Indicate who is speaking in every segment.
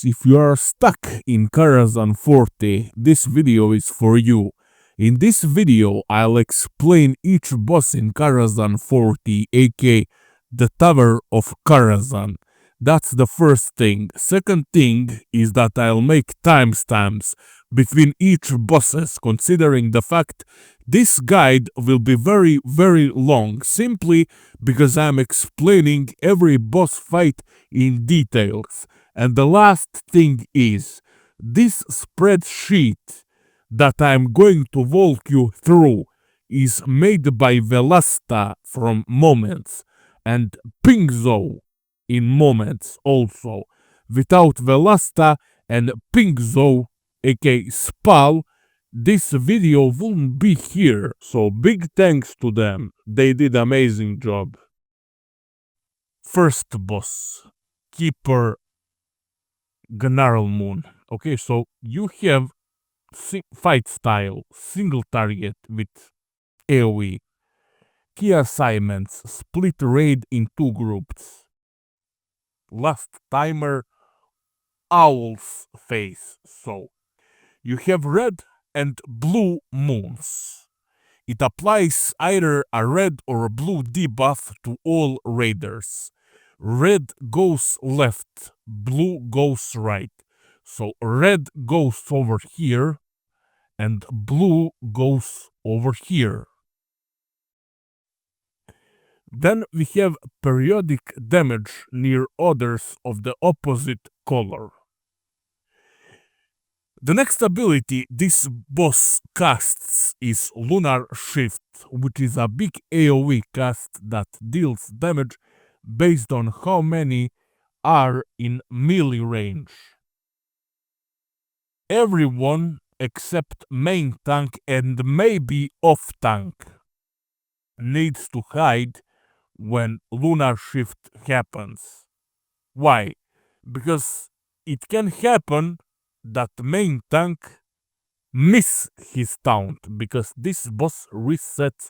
Speaker 1: If you are stuck in Karazhan 40, this video is for you. In this video, I'll explain each boss in Karazhan 40, aka the Tower of Karazhan. That's the first thing. Second thing is that I'll make timestamps between each bosses, considering the fact this guide will be very long, simply because I'm explaining every boss fight in details. And the last thing is, this spreadsheet that I'm going to walk you through is made by Velasta from Moments and Pingzo in Moments also. Without Velasta and Pingzo, aka Spal, this video wouldn't be here, so big thanks to them. They did amazing job. First boss, Keeper GnarlMoon. Okay, so you have fight style, single target with AoE. Key assignments, split raid in 2 groups. Last timer, Owl's face. So, you have red and blue moons. It applies either a red or a blue debuff to all raiders. Red goes left, blue goes right. So red goes over here and blue goes over here. Then we have periodic damage near others of the opposite color. The next ability this boss casts is Lunar Shift, which is a big AoE cast that deals damage based on how many are in melee range. Everyone except main tank and maybe off tank needs to hide when Lunar Shift happens. Why? Because it can happen that main tank miss his taunt, because this boss resets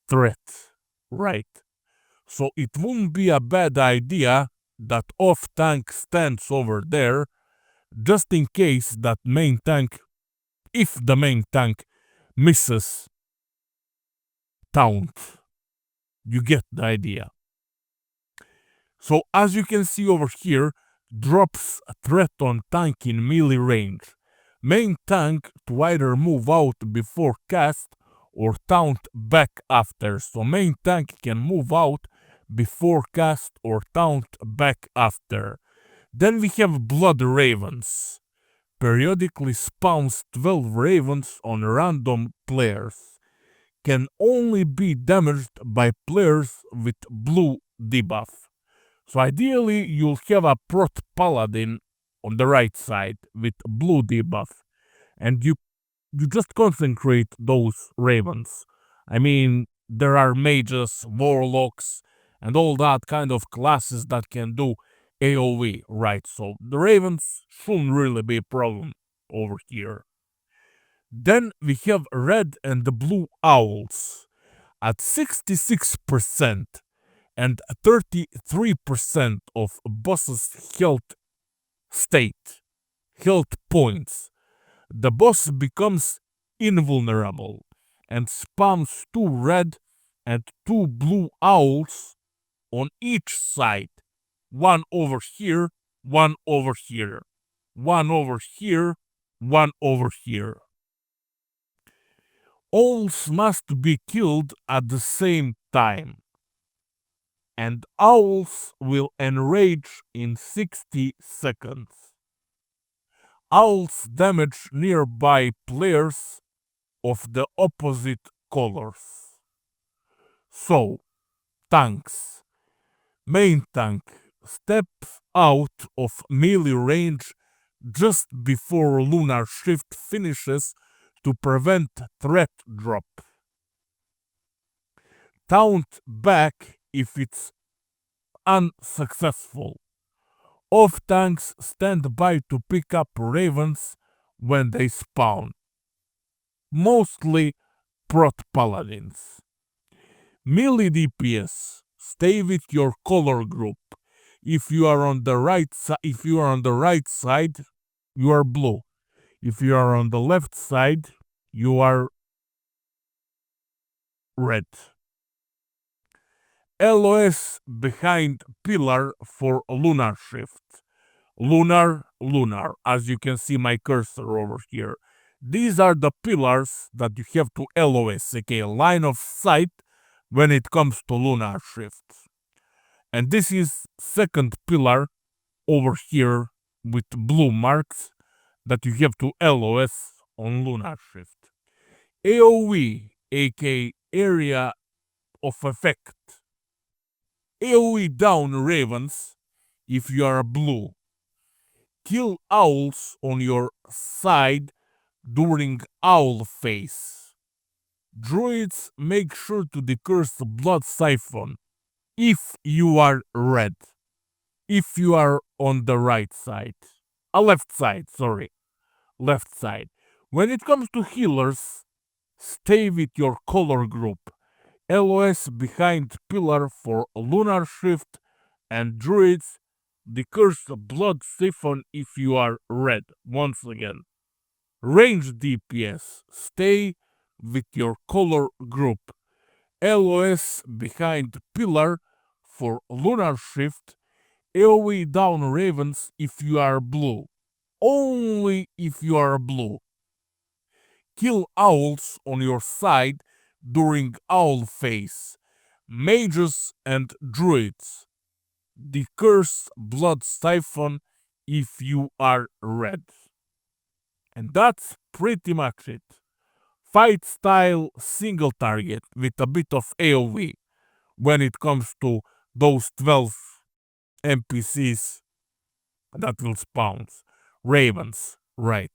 Speaker 1: threat, right? So it wouldn't be a bad idea that off tank stands over there, just in case that main tank, if the main tank misses taunt. You get the idea. So as you can see over here, drops a threat on tank in melee range. Main tank to either move out before cast or taunt back after. So main tank can move out before cast or taunt back after. Then we have Blood Ravens. Periodically spawns 12 ravens on random players. Can only be damaged by players with blue debuff. So ideally you'll have a Prot Paladin on the right side with blue debuff, and you just concentrate those ravens. I mean, there are mages, warlocks, and all that kind of classes that can do AoE, right? So the ravens shouldn't really be a problem over here. Then we have red and blue owls at 66% and 33% of boss's health points. The boss becomes invulnerable and spawns 2 red and 2 blue owls on each side. One over here, one over here, one over here, one over here. Owls must be killed at the same time, and owls will enrage in 60 seconds. Owls damage nearby players of the opposite colors. So, tanks. Main tank steps out of melee range just before Lunar Shift finishes to prevent threat drop. Taunt back if it's unsuccessful. Off tanks stand by to pick up ravens when they spawn. Mostly Prot Paladins. Melee DPS. Stay with your color group. If you are on the right side, you are blue. If you are on the left side, you are red. LOS behind pillar for lunar shift. Lunar, as you can see my cursor over here. These are the pillars that you have to LOS, okay, line of sight when it comes to lunar shift. And this is second pillar over here with blue marks that you have to LOS on lunar shift. AoE, aka area of effect. AoE down ravens if you are blue. Kill owls on your side during owl phase. Druids make sure to decurse blood siphon if you are red. If you are on the right side. Left side, sorry. Left side. When it comes to healers, stay with your color group. LOS behind pillar for lunar shift, and druids decurse blood siphon if you are red. Once again, range DPS, stay with your color group. LOS behind pillar for lunar shift, AoE down ravens if you are blue. Only if you are blue. Kill owls on your side during owl phase. Mages and druids. Decurse blood siphon if you are red. And that's pretty much it. Fight style single target with a bit of AoE when it comes to those 12 NPCs that will spawn. Ravens, right.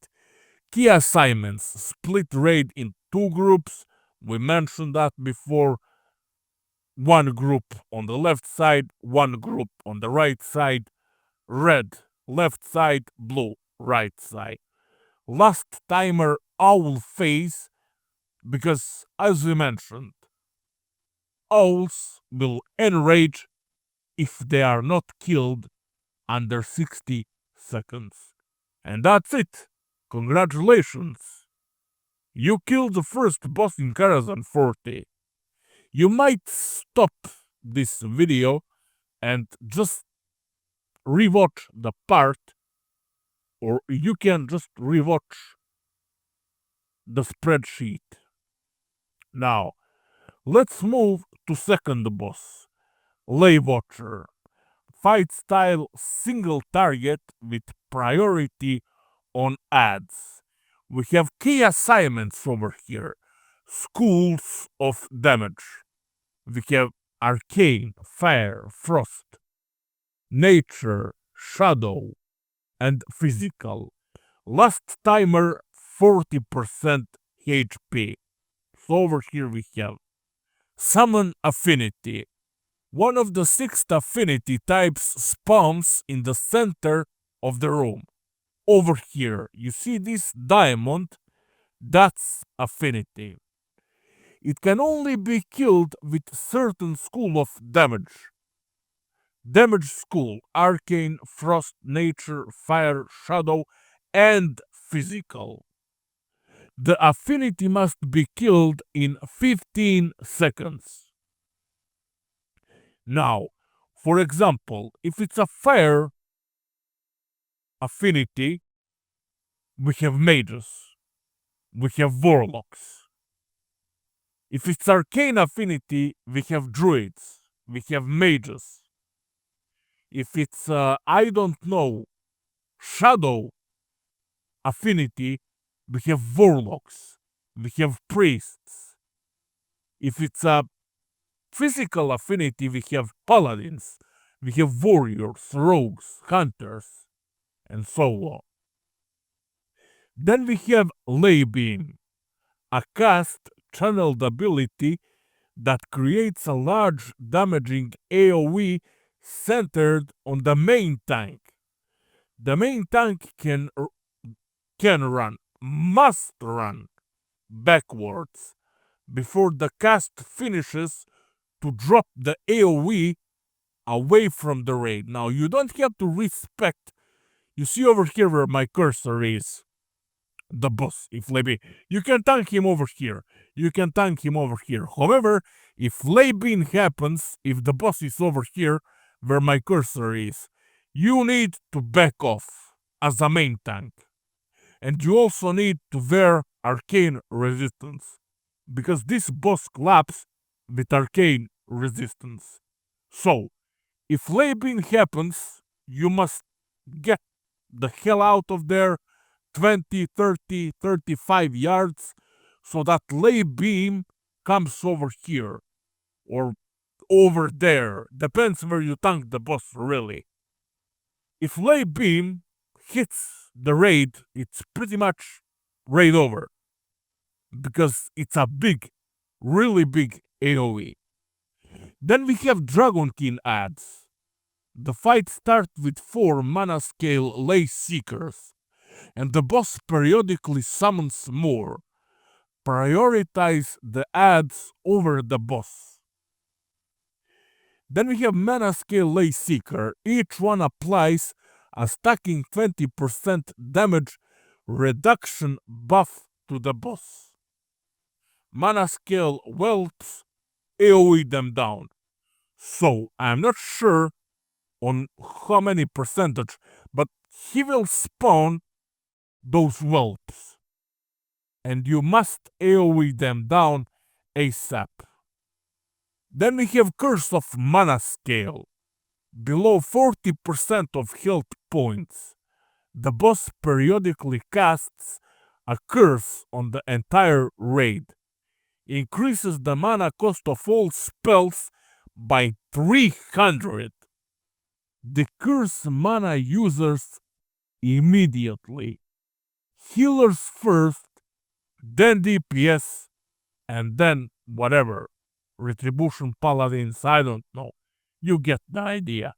Speaker 1: Key assignments, split raid in 2 groups. We mentioned that before. 1 group on the left side, 1 group on the right side. Red, left side, blue, right side. Last timer owl phase, because as we mentioned, owls will enrage if they are not killed under 60 seconds. And that's it. Congratulations. You killed the first boss in Karazhan 40. You might stop this video and just rewatch the part, or you can just rewatch the spreadsheet. Now, let's move to second boss, Lay Watcher. Fight style single target with priority on ads. We have key assignments over here. Schools of damage. We have arcane, fire, frost, nature, shadow, and physical. Last timer 40% HP. So over here we have summon affinity. One of the 6 affinity types spawns in the center of the room. Over here, you see this diamond? That's affinity. It can only be killed with certain school of damage. Damage school, arcane, frost, nature, fire, shadow, and physical. The affinity must be killed in 15 seconds. Now, for example, if it's a fire affinity, we have mages, we have warlocks. If it's arcane affinity, we have druids, we have mages. If it's, I don't know, shadow affinity, we have warlocks, we have priests. If it's a physical affinity, we have paladins, we have warriors, rogues, hunters, and so on. Then we have Lay Beam, a cast channeled ability that creates a large damaging AoE centered on the main tank. The main tank can run, must run backwards before the cast finishes to drop the AoE away from the raid. Now, you don't have to respect. You see over here where my cursor is the boss. If maybe you can tank him over here. You can tank him over here. However, if Leibin happens, if the boss is over here where my cursor is, you need to back off as a main tank. And you also need to wear arcane resistance, because this boss claps with arcane resistance. So, if Leibin happens, you must get the hell out of there 20, 30, 35 yards so that lay beam comes over here or over there. Depends where you tank the boss, really. If lay beam hits the raid, it's pretty much raid over, because it's a big, really big AoE. Then we have Dragon King ads. The fight starts with 4 mana scale Lay Seekers, and the boss periodically summons more. Prioritize the ads over the boss. Then we have Mana Scale Lay Seeker. Each one applies a stacking 20% damage reduction buff to the boss. Mana Scale Whelps AoE them down. So I'm not sure on how many percentage, but he will spawn those whelps, and you must AoE them down ASAP. Then we have Curse of Mana Scale. Below 40% of health points, the boss periodically casts a curse on the entire raid. Increases the mana cost of all spells by 300. The curse mana users immediately. Healers first, then DPS, and then whatever. Retribution Paladins, I don't know. You get the idea.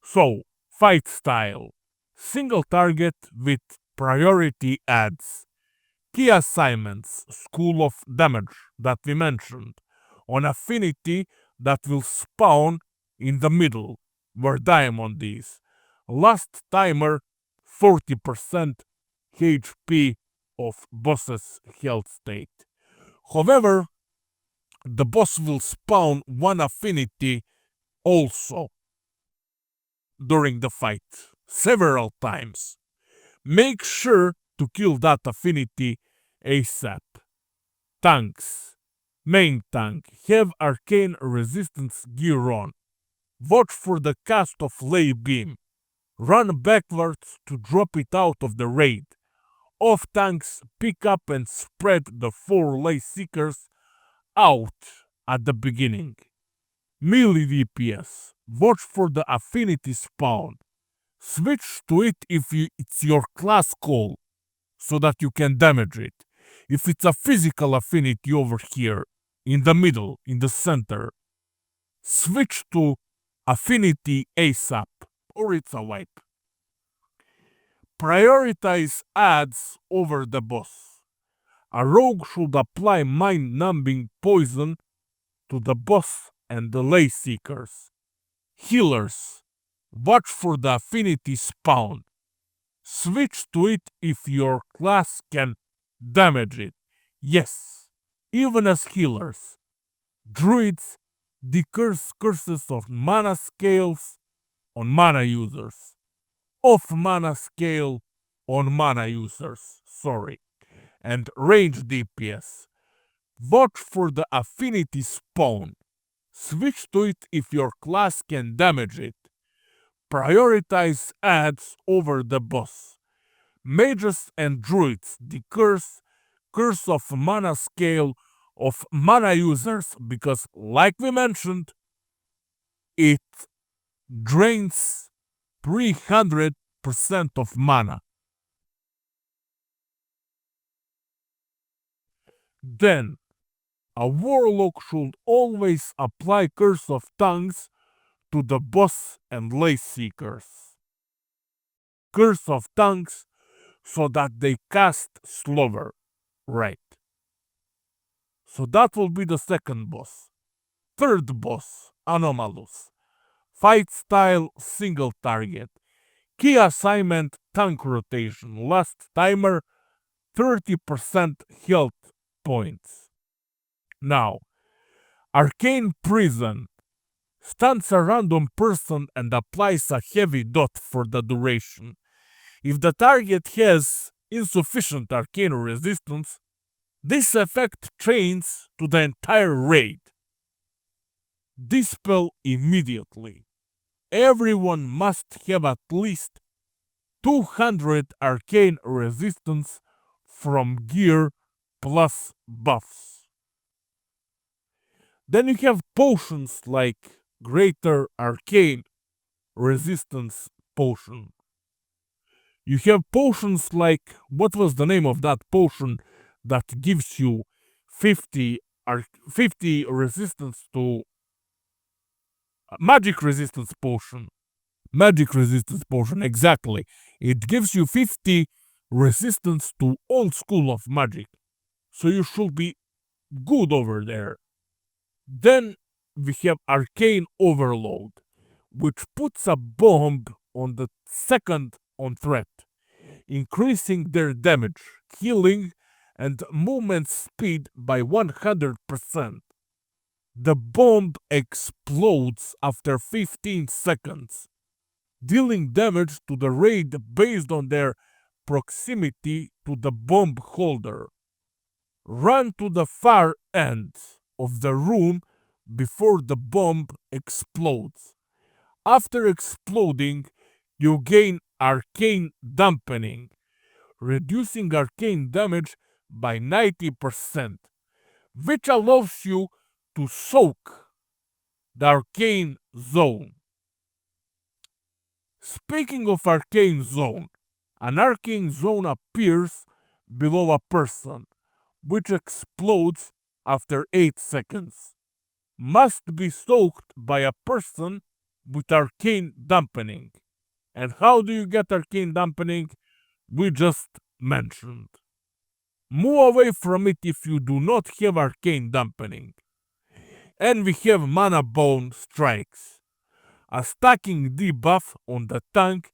Speaker 1: So, fight style. Single target with priority adds. Key assignments, School of Damage that we mentioned. On affinity that will spawn in the middle, where diamond is. Last timer, 40% HP of boss's health state. However, the boss will spawn one affinity also during the fight, several times. Make sure to kill that affinity ASAP. Tanks. Main tank. Have arcane resistance gear on. Watch for the cast of Lay Beam. Run backwards to drop it out of the raid. Off tanks, pick up and spread the 4 Lay Seekers out at the beginning. Melee DPS. Watch for the affinity spawn. Switch to it if it's your class call, so that you can damage it. If it's a physical affinity over here, in the middle, in the center, switch to affinity ASAP, or it's a wipe. Prioritize ads over the boss. A rogue should apply mind-numbing poison to the boss and the Lay Seekers. Healers. Watch for the affinity spawn. Switch to it if your class can damage it. Yes, even as healers. Druids decurse curses of mana scales on mana users. Off mana scale on mana users. Sorry. And range DPS. Watch for the affinity spawn. Switch to it if your class can damage it. Prioritize ads over the boss. Mages and druids decurse curse of mana scale of mana users because, like we mentioned, it drains 300% of mana. Then, a warlock should always apply Curse of Tongues to the boss and Lay Seekers. Curse of Tongues so that they cast slower. Right. So that will be the second boss. Third boss. Anomalus. Fight style single target. Key assignment tank rotation. Last timer 30% health points. Now, Arcane Prison. Stuns a random person and applies a heavy dot for the duration. If the target has insufficient arcane resistance, this effect chains to the entire raid. Dispel immediately. Everyone must have at least 200 arcane resistance from gear plus buffs. Then you have potions like Greater Arcane Resistance Potion. You have potions like, what was the name of that potion that gives you 50 resistance to magic resistance potion. Magic resistance potion, exactly. It gives you 50 resistance to all school of magic. So you should be good over there. Then we have Arcane Overload, which puts a bomb on the second on threat, increasing their damage, healing, and movement speed by 100%. The bomb explodes after 15 seconds, dealing damage to the raid based on their proximity to the bomb holder. Run to the far end of the room before the bomb explodes. After exploding, you gain Arcane Dampening, reducing arcane damage by 90%, which allows you to soak the Arcane Zone. Speaking of Arcane Zone, an Arcane Zone appears below a person, which explodes after 8 seconds. Must be soaked by a person with Arcane Dampening. And how do you get Arcane Dampening? We just mentioned. Move away from it if you do not have Arcane Dampening. And we have Mana Bone Strikes, a stacking debuff on the tank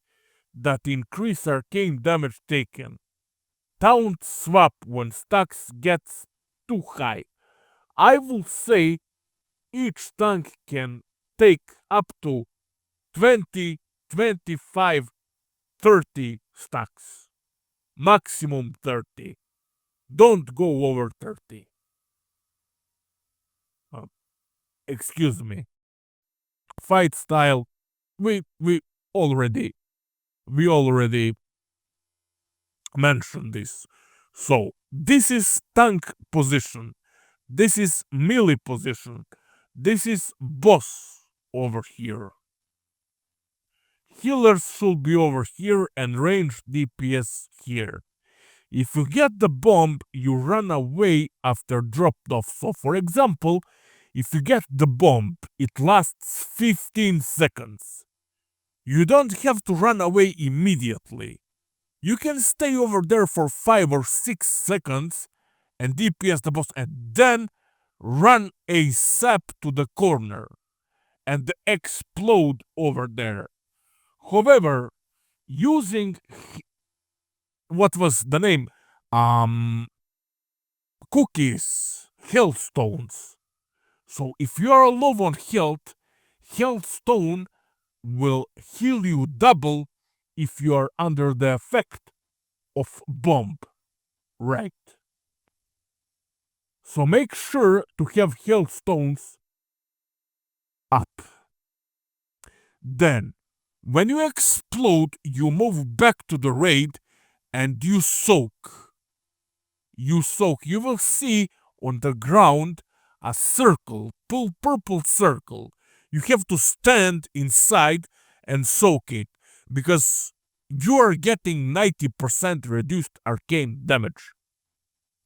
Speaker 1: that increase arcane damage taken. Taunt swap when stacks gets too high. I will say each tank can take up to 20, 25, 30 stacks. Maximum 30. Don't go over 30. Excuse me. Fight style. We already mentioned this. So this is tank position. This is melee position. This is boss over here. Healers should be over here and range DPS here. If you get the bomb, you run away after dropped off. So for example, if you get the bomb, it lasts 15 seconds. You don't have to run away immediately. You can stay over there for 5 or 6 seconds and DPS the boss and then run ASAP to the corner and explode over there. However, using what was the name? Cookies, Hellstones. So if you are low on health, Hellstone will heal you double if you are under the effect of bomb, right? So make sure to have Hellstones up. Then, when you explode, you move back to the raid and you soak. You will see on the ground a circle, purple circle. You have to stand inside and soak it because you are getting 90% reduced arcane damage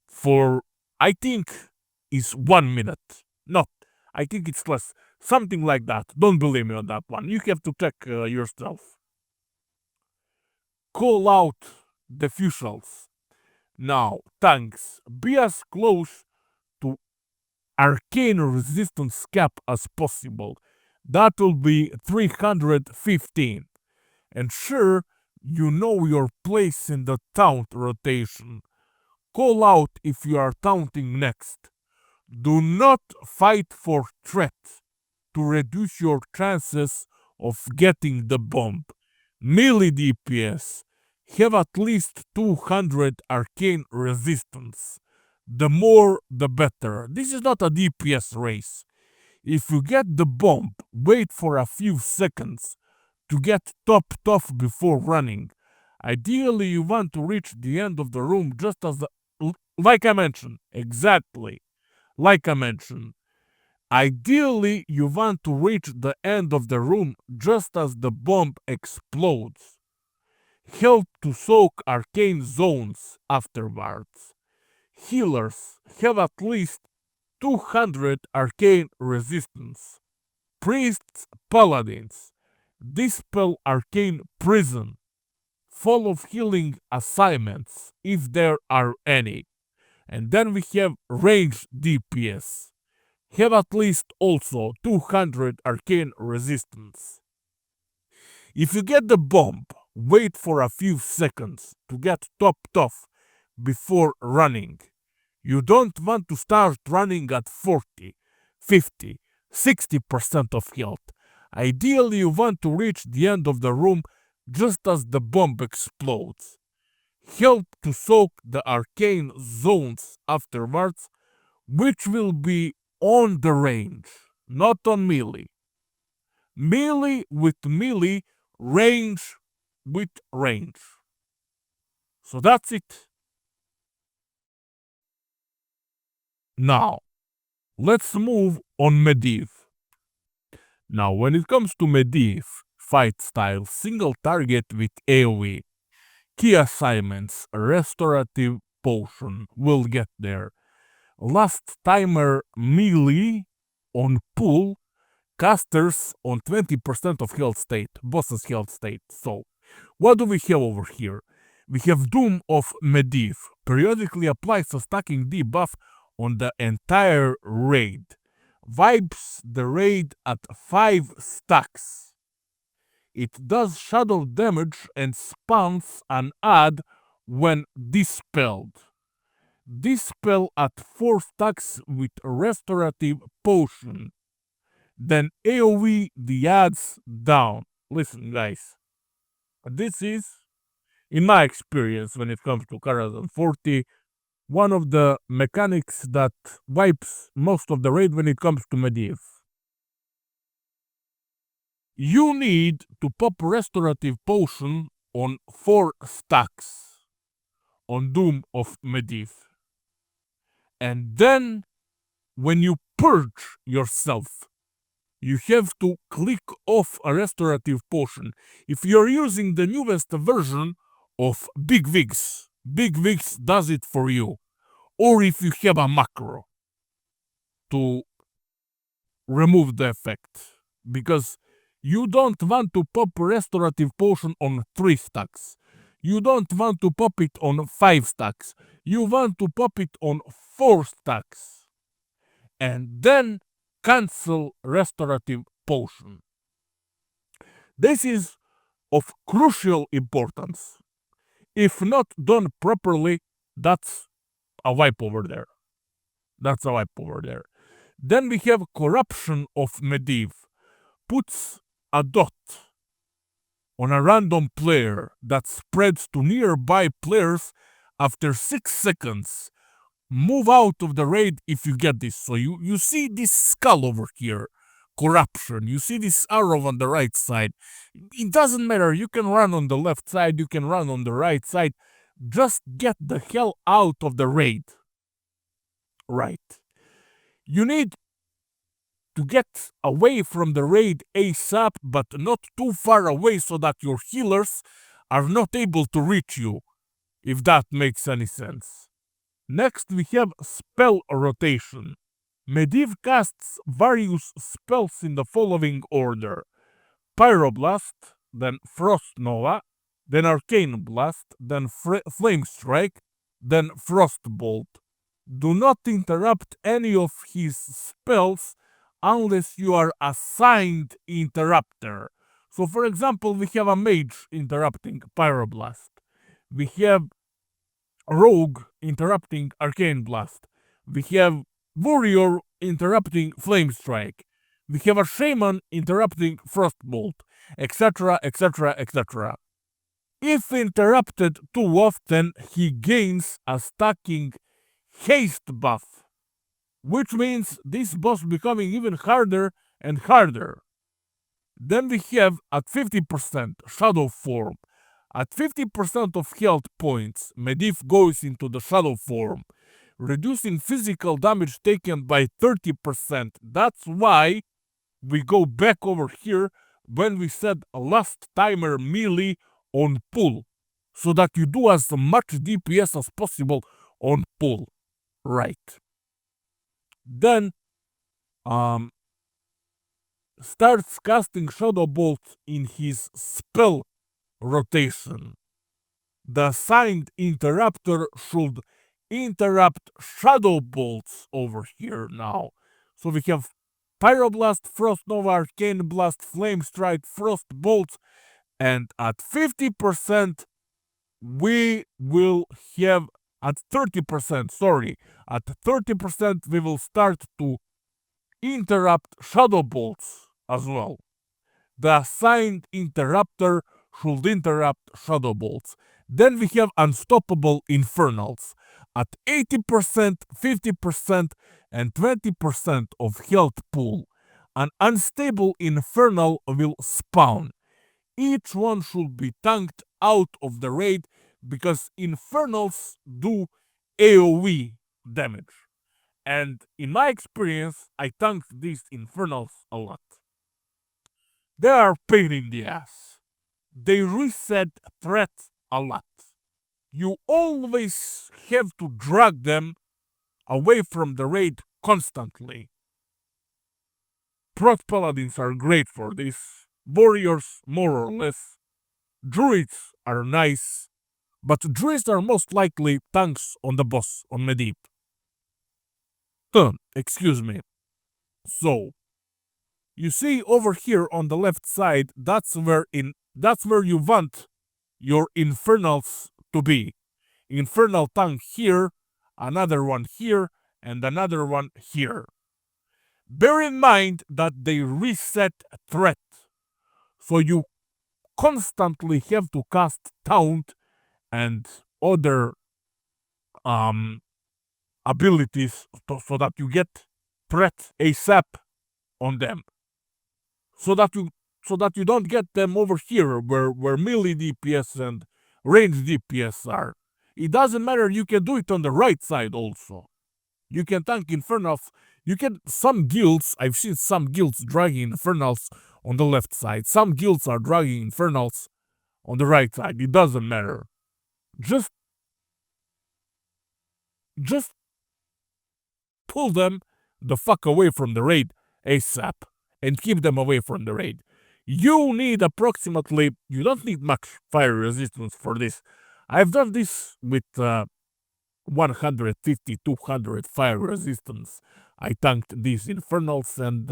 Speaker 1: for, I think, is 1 minute. Not, I think it's less. Something like that. Don't believe me on that one. You have to check yourself. Call out diffusals. Now, tanks, be as close to arcane resistance cap as possible. That will be 315. And sure, you know your place in the taunt rotation. Call out if you are taunting next. Do not fight for threat to reduce your chances of getting the bomb. Melee DPS have at least 200 arcane resistance. The more, the better. This is not a DPS race. If you get the bomb, wait for a few seconds to get topped off before running. Ideally, you want to reach the end of the room just as like I mentioned. Exactly. Like I mentioned. Ideally, you want to reach the end of the room just as the bomb explodes. Help to soak arcane zones afterwards. Healers have at least 200 arcane resistance. Priests, paladins, dispel arcane prison. Follow healing assignments if there are any. And then we have ranged DPS. Have at least also 200 arcane resistance. If you get the bomb, wait for a few seconds to get topped off before running. You don't want to start running at 40, 50, 60% of health. Ideally, you want to reach the end of the room just as the bomb explodes. Help to soak the arcane zones afterwards, which will be on the range, not on melee. Melee with melee, range with range. So that's it. Now, let's move on Medivh. Now, when it comes to Medivh, fight style, single target with AoE, key assignments, restorative potion, we'll get there. Last timer melee on pull, casters on 20% of health state, boss's health state. So, what do we have over here? We have Doom of Medivh, periodically applies a stacking debuff on the entire raid. Vibes the raid at 5 stacks. It does shadow damage and spawns an ad when dispelled. Dispel at 4 stacks with restorative potion. Then AoE the adds down. Listen, guys. This is, in my experience, when it comes to Karazhan 40, one of the mechanics that wipes most of the raid when it comes to Medivh. You need to pop restorative potion on 4 stacks on Doom of Medivh. And then, when you purge yourself, you have to click off a restorative potion. If you're using the newest version of Big Wigs, Big Wigs does it for you. Or if you have a macro to remove the effect. Because you don't want to pop restorative potion on 3 stacks. You don't want to pop it on 5 stacks. You want to pop it on 4 stacks. And then cancel restorative potion. This is of crucial importance. If not done properly, that's a wipe over there. That's a wipe over there. Then we have Corruption of Medivh. Puts a dot on a random player that spreads to nearby players after 6 seconds. Move out of the raid if you get this. So you see this skull over here. Corruption. You see this arrow on the right side. It doesn't matter. You can run on the left side. You can run on the right side. Just get the hell out of the raid. Right. You need to get away from the raid ASAP, but not too far away so that your healers are not able to reach you, if that makes any sense. Next we have spell rotation. Medivh casts various spells in the following order: Pyroblast, then Frost Nova, then Arcane Blast, then Flame Strike, then Frostbolt. Do not interrupt any of his spells unless you are assigned interrupter. So for example, we have a mage interrupting Pyroblast. We have a rogue interrupting Arcane Blast. We have warrior interrupting Flame Strike. We have a shaman interrupting Frostbolt, etc, etc, etc. If interrupted too often, he gains a stacking haste buff, which means this boss becoming even harder and harder. Then we have at 50% Shadow Form. At 50% of health points, Medivh goes into the Shadow Form, reducing physical damage taken by 30%. That's why we go back over here when we set a last timer melee on pull, so that you do as much DPS as possible on pull. Right. Then starts casting Shadow Bolt in his spell rotation. The assigned interrupter should interrupt Shadow Bolts over here now. So we have Pyroblast, Frost Nova, Arcane Blast, Flame Strike, Frost Bolt, and at 50% we will have, at 30%, sorry, at 30% we will start to interrupt Shadow Bolts as well. The assigned interrupter should interrupt Shadow Bolts. Then we have Unstoppable Infernals. At 80%, 50%, and 20% of health pool, an unstable Infernal will spawn. Each one should be tanked out of the raid because Infernals do AoE damage. And in my experience, I tanked these Infernals a lot. They are pain in the ass. They reset threats a lot. You always have to drag them away from the raid constantly. Prot Paladins are great for this. Warriors, more or less. Druids are nice. But Druids are most likely tanks on the boss, on Medivh. Excuse me. So, you see over here on the left side, that's where you want your Infernals to be. Infernal tank here, another one here, and another one here. Bear in mind that they reset threat, so you constantly have to cast Taunt and other abilities so that you get threat ASAP on them. So that you don't get them over here where melee DPS and range DPS are. It doesn't matter, you can do it on the right side also. You can tank Infernals. Some guilds, I've seen some guilds dragging Infernals on the left side. Some guilds are dragging Infernals on the right side. It doesn't matter. Just pull them the fuck away from the raid ASAP and keep them away from the raid. You need approximately, you don't need much fire resistance for this. I've done this with 150, 200 fire resistance. I tanked these Infernals and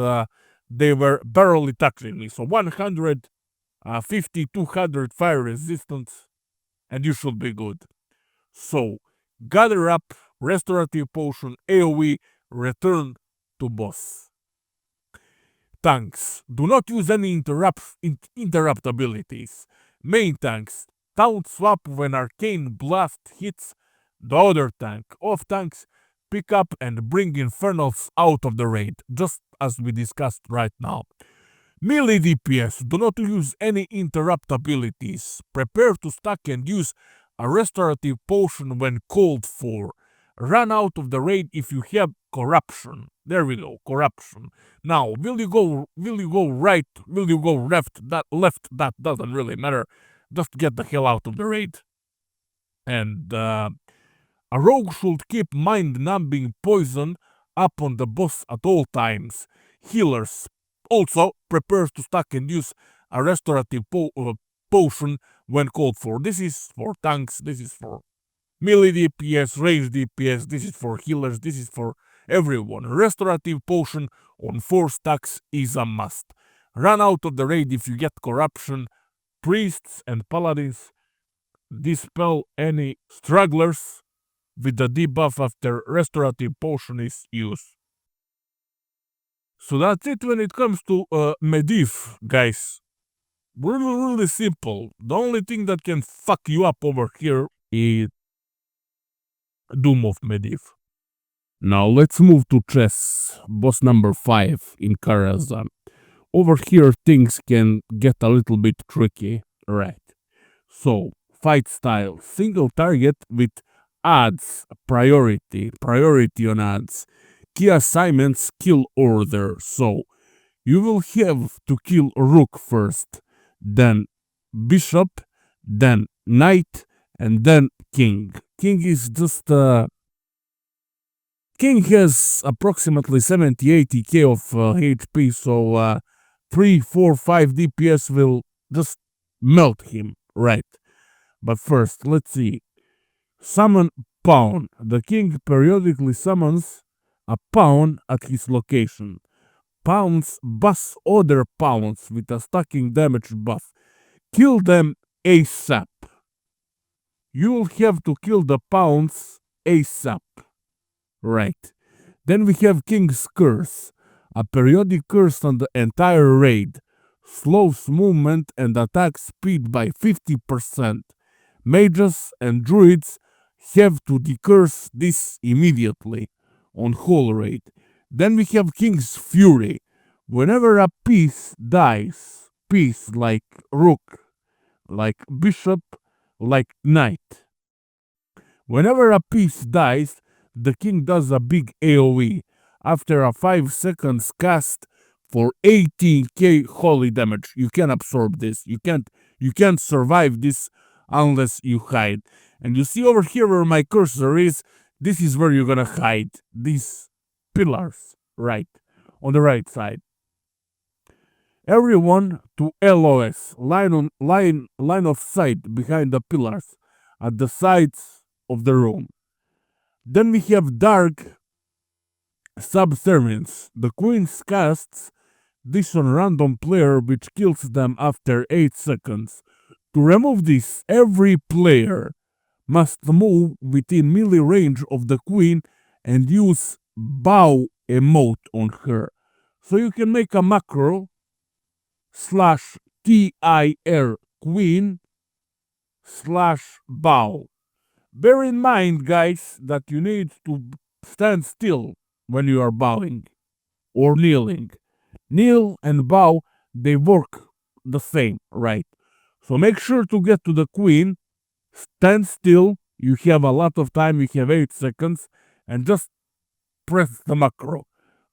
Speaker 1: they were barely touching me. So 150, 200 fire resistance and you should be good. So gather up, restorative potion, AoE, return to boss. Tanks. Do not use any interrupt abilities. Main tanks. Taunt swap when Arcane Blast hits the other tank. Off tanks, pick up and bring Infernals out of the raid, just as we discussed right now. Melee DPS. Do not use any interrupt abilities. Prepare to stack and use a restorative potion when called for. Run out of the raid if you have corruption. There we go, corruption. Now, will you go right, will you go left, that doesn't really matter. Just get the hell out of the raid. And a rogue should keep mind-numbing poison up on the boss at all times. Healers also prepare to stack and use a restorative potion when called for. This is for tanks, this is for melee DPS, range DPS, this is for healers, this is for everyone. Restorative potion on 4 stacks is a must. Run out of the raid if you get corruption. Priests and paladins dispel any stragglers with the debuff after restorative potion is used. So that's it when it comes to Medivh, guys. Really simple. The only thing that can fuck you up over here is Doom of Medivh. Now let's move to chess, boss number 5 in Karazhan. Over here things can get a little bit tricky, right? So, fight style, single target with adds, priority on adds. Key assignments, kill order. So, you will have to kill Rook first, then Bishop, then Knight, and then King. King is just King has approximately 70-80k of HP, so 3, 4, 5 DPS will just melt him, right? But first, let's see. Summon Pawn. The king periodically summons a pawn at his location. Pawns buff other pawns with a stacking damage buff. Kill them ASAP. You will have to kill the pawns ASAP. Right. Then we have King's Curse. A periodic curse on the entire raid. Slows movement and attack speed by 50%. Mages and druids have to decurse this immediately on whole raid. Then we have King's Fury. Whenever a piece dies, piece like Rook, like Bishop, like Knight. Whenever a piece dies, the king does a big AoE after a 5 seconds cast for 18k holy damage. You can absorb this. You can't survive this unless you hide. And you see over here where my cursor is, this is where you're gonna hide. These pillars, right, on the right side. Everyone to LOS, line of sight behind the pillars at the sides of the room. Then we have Dark Subservience. The queen casts this on random player which kills them after 8 seconds. To remove this, every player must move within melee range of the queen and use bow emote on her. So you can make a macro /TIR queen /bow. Bear in mind, guys, that you need to stand still when you are bowing or kneeling. Kneel and bow, they work the same, right? So make sure to get to the queen, stand still, you have a lot of time, you have 8 seconds, and just press the macro,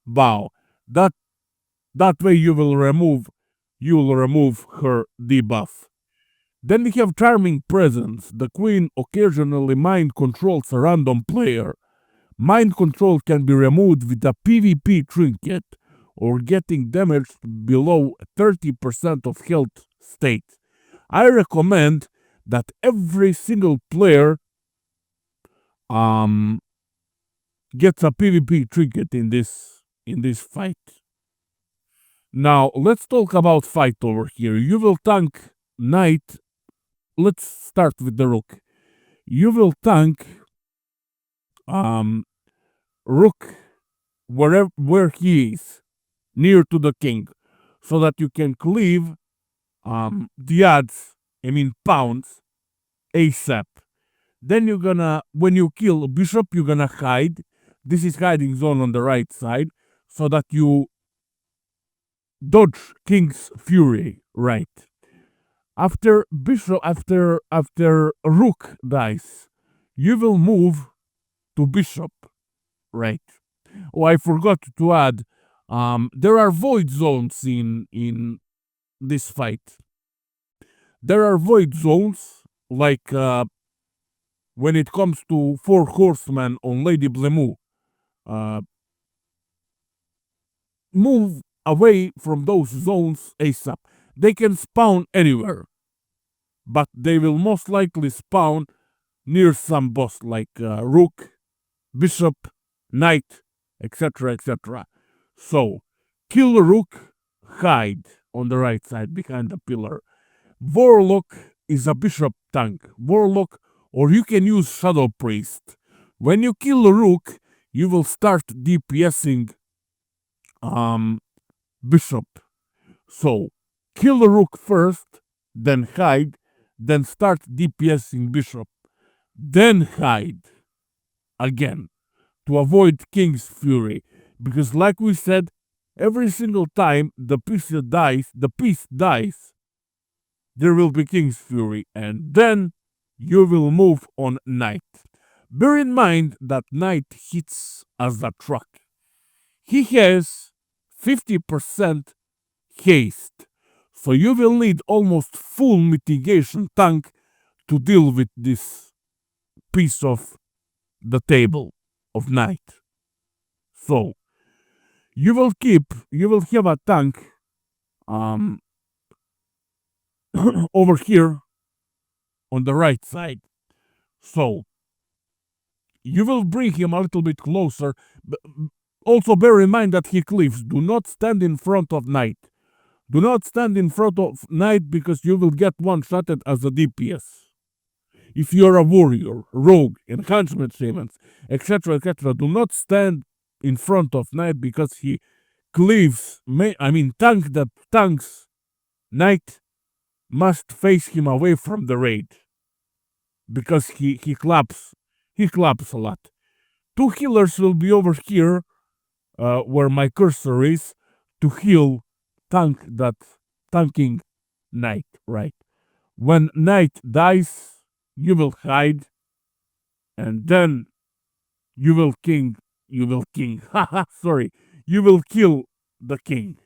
Speaker 1: bow. That way you will remove her debuff. Then we have Charming Presence. The queen occasionally mind controls a random player. Mind control can be removed with a PvP trinket or getting damaged below 30% of health state. I recommend that every single player gets a PvP trinket in this fight. Now let's talk about fight over here. You will tank Knight. Let's start with the Rook. You will tank Rook where he is, near to the king, so that you can cleave the adds, pounds, ASAP. Then you're gonna, when you kill Bishop, you're gonna hide. This is hiding zone on the right side, so that you dodge King's Fury, right? After Bishop, after Rook dies, you will move to Bishop, right? Oh, I forgot to add, there are void zones in this fight. There are void zones, like when it comes to 4 horsemen on Lady Blemu. Move away from those zones ASAP. They can spawn anywhere, but they will most likely spawn near some boss like Rook, Bishop, Knight, etc., etc. So, Kill Rook, hide on the right side behind the pillar. Warlock is a bishop tank. Warlock, or you can use Shadow Priest. When you kill a Rook, you will start DPSing bishop. So kill the Rook first, then hide, then start DPSing bishop, then hide again to avoid King's Fury. Because like we said, every single time the piece dies, there will be King's Fury, and then you will move on Knight. Bear in mind that Knight hits as a truck. He has 50% haste, so you will need almost full mitigation tank to deal with this piece of the table of Knight. So you will have a tank over here on the right side. So you will bring him a little bit closer. Also bear in mind that he cleaves. Do not stand in front of Knight. Do not stand in front of Knight because you will get one-shotted as a DPS. If you're a warrior, rogue, enhancement shamans, etc., do not stand in front of Knight because he cleaves. Tank that tanks Knight must face him away from the raid because he claps a lot. Two healers will be over here where my cursor is to heal tanking Knight, right? When Knight dies, you will hide, and then you will kill the king.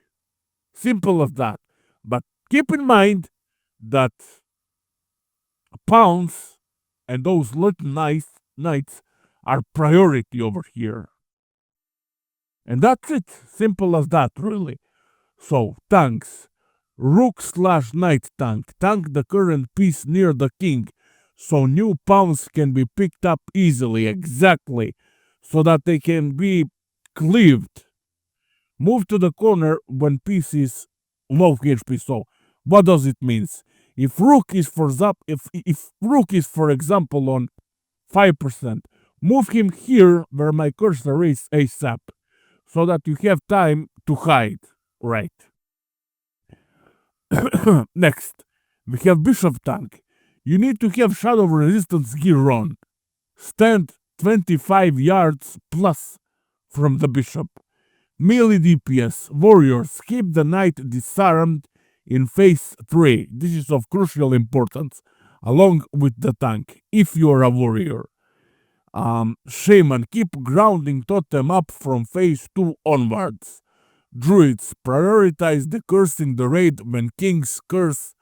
Speaker 1: Simple as that. But keep in mind that pawns and those little knights are priority over here. And that's it. Simple as that, really. So, tanks. Rook/Knight tank. Tank the current piece near the king, so new pawns can be picked up easily, exactly, so that they can be cleaved. Move to the corner when piece is low HP. So, what does it mean? If Rook is for example on 5%, move him here where my cursor is ASAP, so that you have time to hide, right? Next, we have Bishop tank. You need to have shadow resistance gear on. Stand 25 yards plus from the bishop. Melee DPS. Warriors, keep the knight disarmed in phase 3. This is of crucial importance, along with the tank, if you are a warrior. Shaman, keep grounding totem up from phase 2 onwards. Druids, prioritize the cursing the raid when King's Curse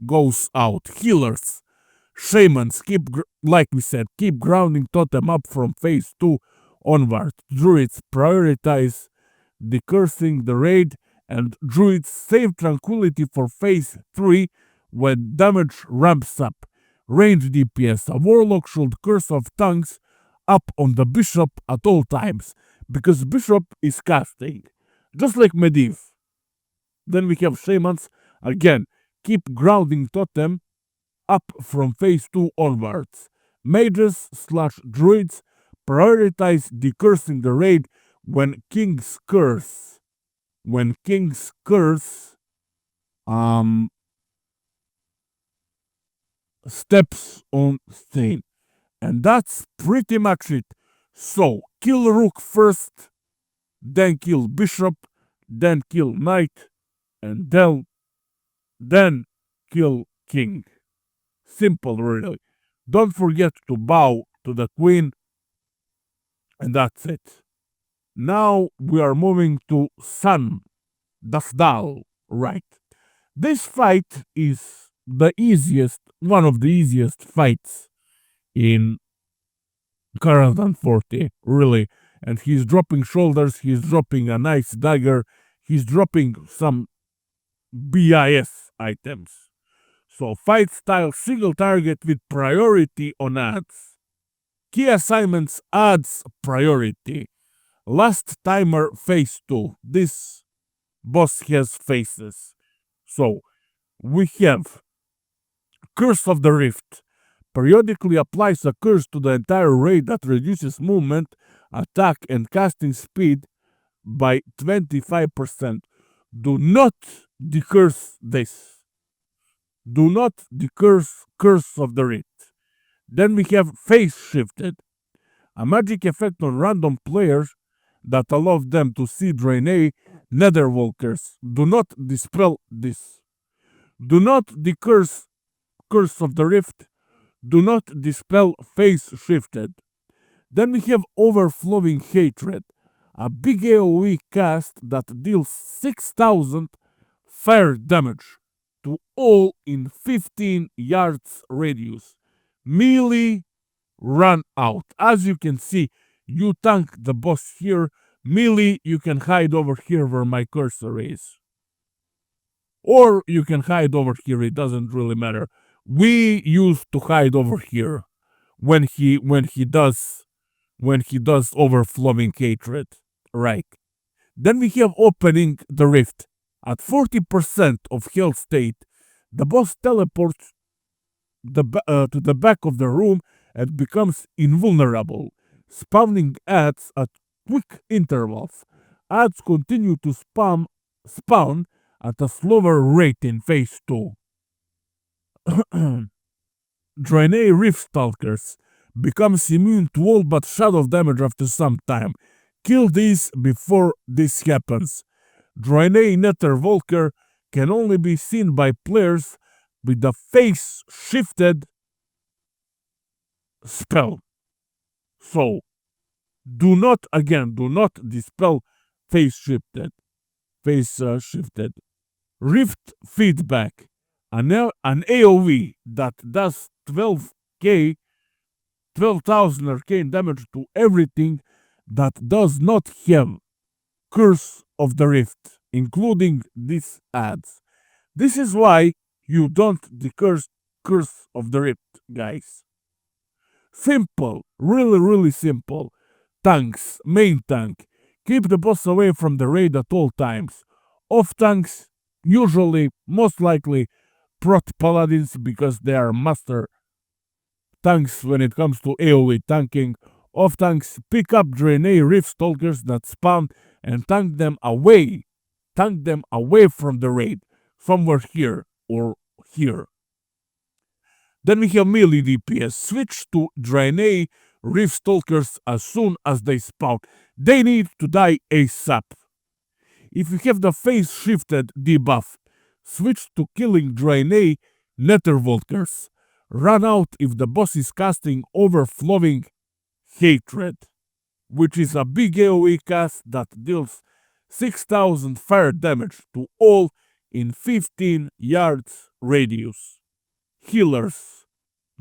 Speaker 1: goes out. Healers, Shamans, like we said, keep grounding totem up from phase 2 onward. Druids, prioritize the cursing the raid, and Druids, save tranquility for phase 3 when damage ramps up. Range DPS, a warlock should curse of tongues up on the bishop at all times, because bishop is casting, just like Medivh. Then we have Shamans, again, keep grounding totem up from phase 2 onwards. Mages/druids, prioritize decursing the raid when King's Curse steps on stain. And that's pretty much it. So, kill Rook first, then kill Bishop, then kill Knight, and then kill King. Simple, really. Don't forget to bow to the Queen, and that's it. Now we are moving to Sanv TAS'DAL, right? This fight is one of the easiest fights in Karazhan 40, really. And he's dropping shoulders, he's dropping a nice dagger, he's dropping some BIS items. So fight style, single target with priority on adds. Key assignments adds priority. Last timer phase 2. This boss has phases. So we have Curse of the Rift. Periodically applies a curse to the entire raid that reduces movement, attack, and casting speed by 25%. Do not decurse this. Do not decurse Curse of the Rift. Then we have Phase Shifted, a magic effect on random players that allows them to see Draenei Netherwalkers. Do not dispel this. Do not decurse Curse of the Rift. Do not dispel Phase Shifted. Then we have Overflowing Hatred, a big AoE cast that deals 6000 fire damage to all in 15 yards radius. Melee run out. As you can see, you tank the boss here. Melee, you can hide over here where my cursor is. Or you can hide over here, it doesn't really matter. We used to hide over here when he does Overflowing Hatred. Right. Then we have Opening the Rift. At 40% of health state, the boss teleports to the back of the room and becomes invulnerable, spawning ads at quick intervals. Ads continue to spawn at a slower rate in Phase 2. Draenei Rift Stalkers becomes immune to all but shadow damage after some time. Kill these before this happens. Draenei Netherwalker can only be seen by players with the Phase Shifted spell. So, do not dispel Phase Shifted. Rift Feedback, an AoE that does 12,000 arcane damage to everything that does not have Curse of the Rift, including these ads. This is why you don't decurse Curse of the Rift, guys. Simple, really simple. Tanks, main tank. Keep the boss away from the raid at all times. Off tanks, usually, most likely, Prot Paladins because they are master tanks when it comes to AoE tanking. Off tanks, pick up Draenei Rift Stalkers that spawn and tank them away. Tank them away from the raid. Somewhere here or here. Then we have melee DPS. Switch to Draenei Rift Stalkers as soon as they spawn. They need to die ASAP. If you have the Phase Shifted debuff, switch to killing Draenei Netherwalkers. Run out if the boss is casting Overflowing Hatred, which is a big AoE cast that deals 6000 fire damage to all in 15 yards radius. Healers,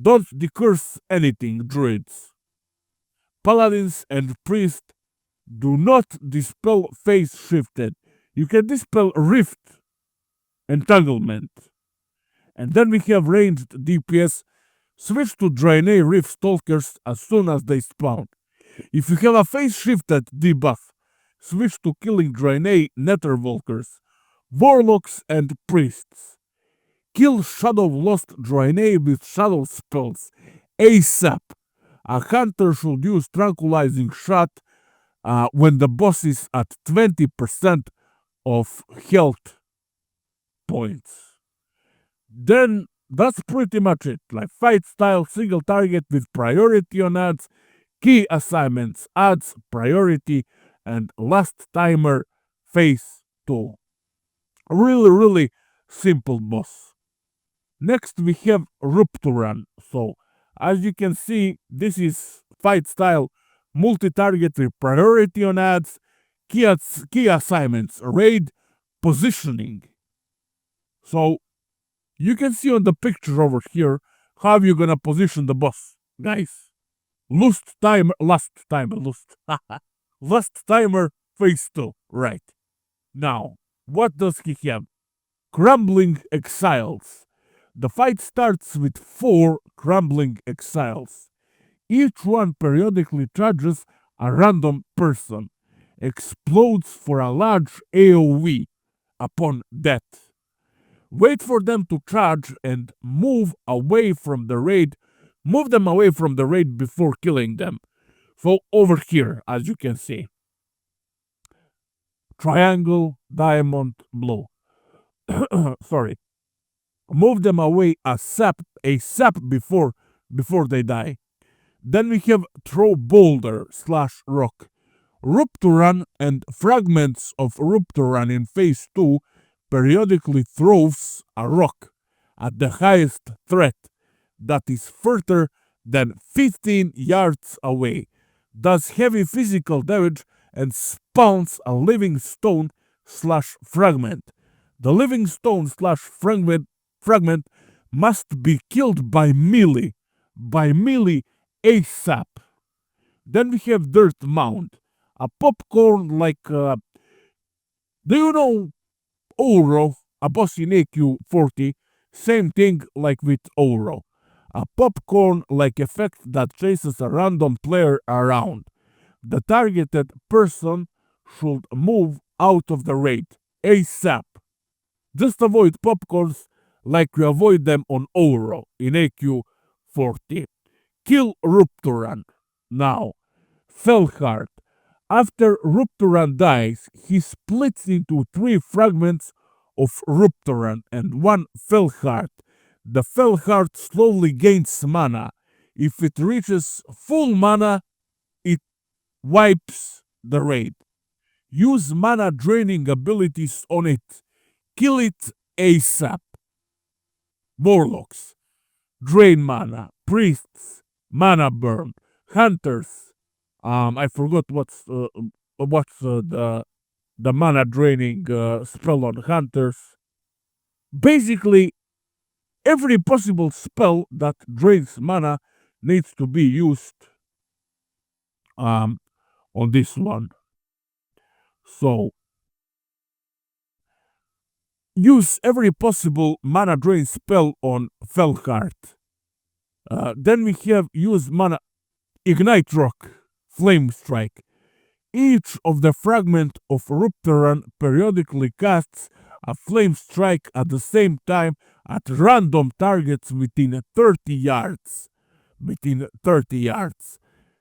Speaker 1: don't decurse anything, druids. Paladins and priests, do not dispel Phase Shifted. You can dispel Rift Entanglement. And then we have ranged DPS. Switch to Draenei Rift Stalkers as soon as they spawn. If you have a Phase Shifted debuff, switch to killing Draenei Netherwalkers, Warlocks and Priests. Kill Shadow Lost Draenei with Shadow spells ASAP. A hunter should use Tranquilizing Shot when the boss is at 20% of health points. Then that's pretty much it. Like fight style, single target with priority on ads, key assignments, ads, priority, and last timer Phase 2. Really simple boss. Next we have Rupturan. So as you can see, this is fight style, multi-target with priority on ads, key assignments, raid, positioning. So you can see on the picture over here how you're gonna position the boss, guys. Last timer, Phase 2, right. Now, what does he have? Crumbling Exiles. The fight starts with 4 Crumbling Exiles. Each one periodically charges a random person, explodes for a large AoE, upon death. Wait for them to charge and move away from the raid. Move them away from the raid before killing them. So over here, as you can see, triangle, diamond, blue. Sorry. Move them away ASAP before they die. Then we have throw boulder / rock. Rupturan and fragments of Rupturan in phase 2 periodically throws a rock at the highest threat that is further than 15 yards away, does heavy physical damage, and spawns a living stone / fragment. The living stone / fragment must be killed by melee ASAP. Then we have dirt mound, a popcorn like do you know Oro, a boss in AQ 40? Same thing like with Oro. A popcorn like effect that chases a random player around. The targeted person should move out of the raid ASAP. Just avoid popcorns like you avoid them on Oro in AQ 40. Kill Rupturan. Now, Felheart. After Rupturan dies, he splits into 3 fragments of Rupturan and 1 Felheart. The Felheart slowly gains mana. If it reaches full mana, it wipes the raid. Use mana draining abilities on it. Kill it ASAP. Warlocks. Drain mana. Priests. Mana burn. Hunters. I forgot what's the mana draining spell on hunters. Basically, every possible spell that drains mana needs to be used on this one. So use every possible mana drain spell on Felheart. Then we have use mana Ignite Rock, Flame Strike. Each of the fragment of Rupturan periodically casts a flame strike at the same time at random targets within 30 yards.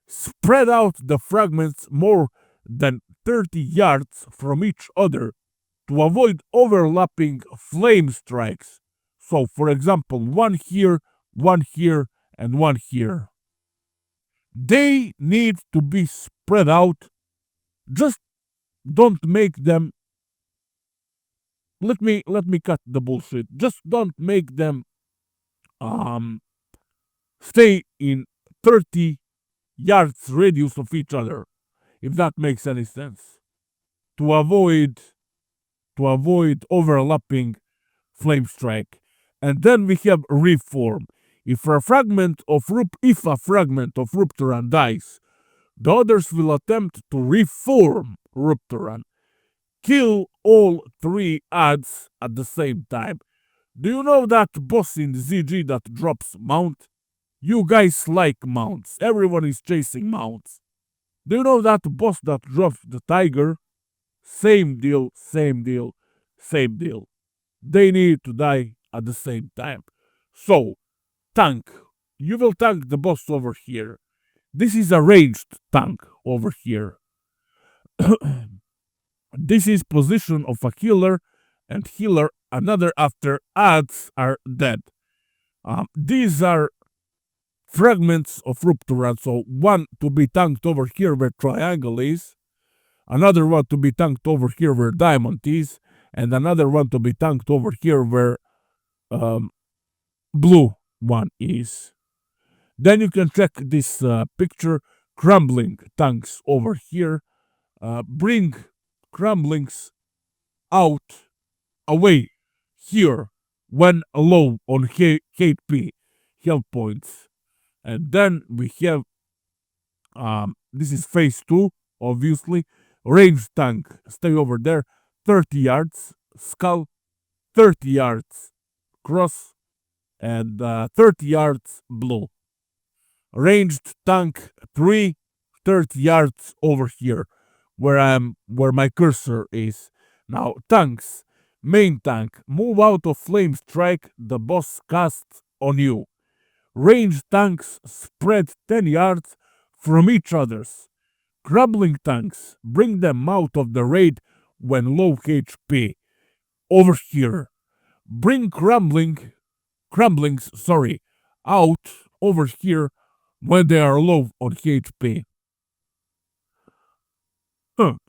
Speaker 1: Spread out the fragments more than 30 yards from each other to avoid overlapping flame strikes. So, for example, one here, and one here. They need to be spread out. Just don't make them. Let me cut the bullshit. Just don't make them stay in 30 yards radius of each other, if that makes any sense. To avoid overlapping flame strike. And then we have reform. If a fragment of Rupturan dies, the others will attempt to reform Rupturan. Kill all 3 adds at the same time. Do you know that boss in ZG that drops mount? You guys like mounts. Everyone is chasing mounts. Do you know that boss that drops the tiger? Same deal. They need to die at the same time. So, tank. You will tank the boss over here. This is a ranged tank over here. This is position of a healer and healer another after adds are dead. These are fragments of Rupturan. So one to be tanked over here where triangle is, another one to be tanked over here where diamond is, and another one to be tanked over here where blue one is. Then you can check this picture, crumbling tanks over here. Bring crumblings out away here when low on HP health points. And then we have this is phase 2, obviously. Range tank, stay over there. 30 yards, skull, 30 yards, cross, and 30 yards blue. Ranged tank 3, 30 yards over here, where my cursor is. Now tanks, Main tank, move out of flame strike the boss casts on you. Ranged tanks spread 10 yards from each other's. Crumbling tanks, bring them out of the raid when low HP. Over here, bring crumblings, out over here when they are low on HP.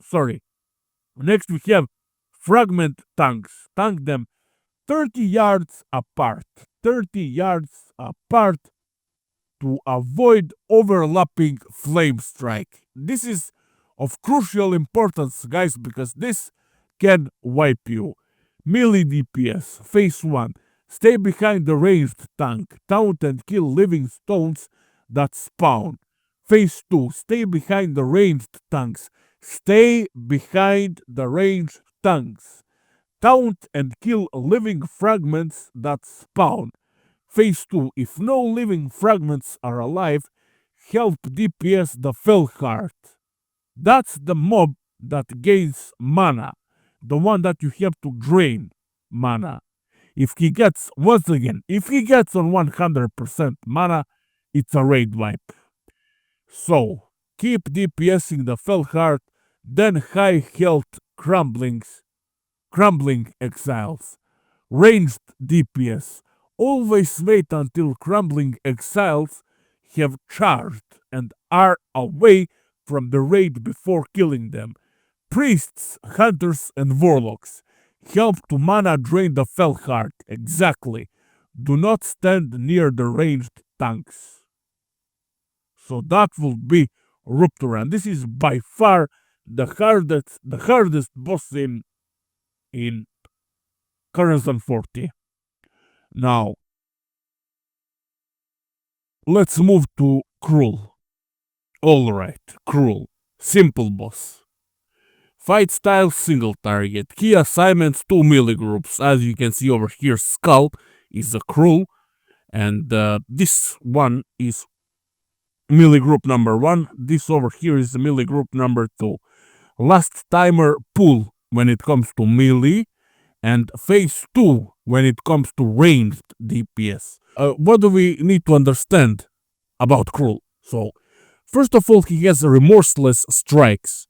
Speaker 1: Sorry. Next we have fragment tanks. Tank them 30 yards apart. 30 yards apart to avoid overlapping flame strike. This is of crucial importance, guys, because this can wipe you. Melee DPS, phase 1. Stay behind the ranged tank. Taunt and kill living stones that spawn. Phase 2. Stay behind the ranged tanks. Stay behind the ranged tanks. Taunt and kill living fragments that spawn. Phase 2. If no living fragments are alive, help DPS the Felheart. That's the mob that gains mana. The one that you have to drain mana. If he gets, once again, if he gets on 100% mana, it's a raid wipe. So, keep DPSing the Felheart, then high health crumbling exiles. Ranged DPS. Always wait until crumbling exiles have charged and are away from the raid before killing them. Priests, hunters, and warlocks. Help to mana drain the Felheart. Exactly. Do not stand near the ranged tanks. So that will be Rupturan. This is by far the hardest boss in Karazhan 40. Now, let's move to Kruul. Alright, Kruul. Simple boss. Fight style single target. Key assignments 2 melee groups. As you can see over here, Skull is a Kruul. And this one is melee group number 1. This over here is melee group number 2. Last timer pull when it comes to melee. And phase 2 when it comes to ranged DPS. What do we need to understand about Kruul? So, first of all, he has remorseless strikes.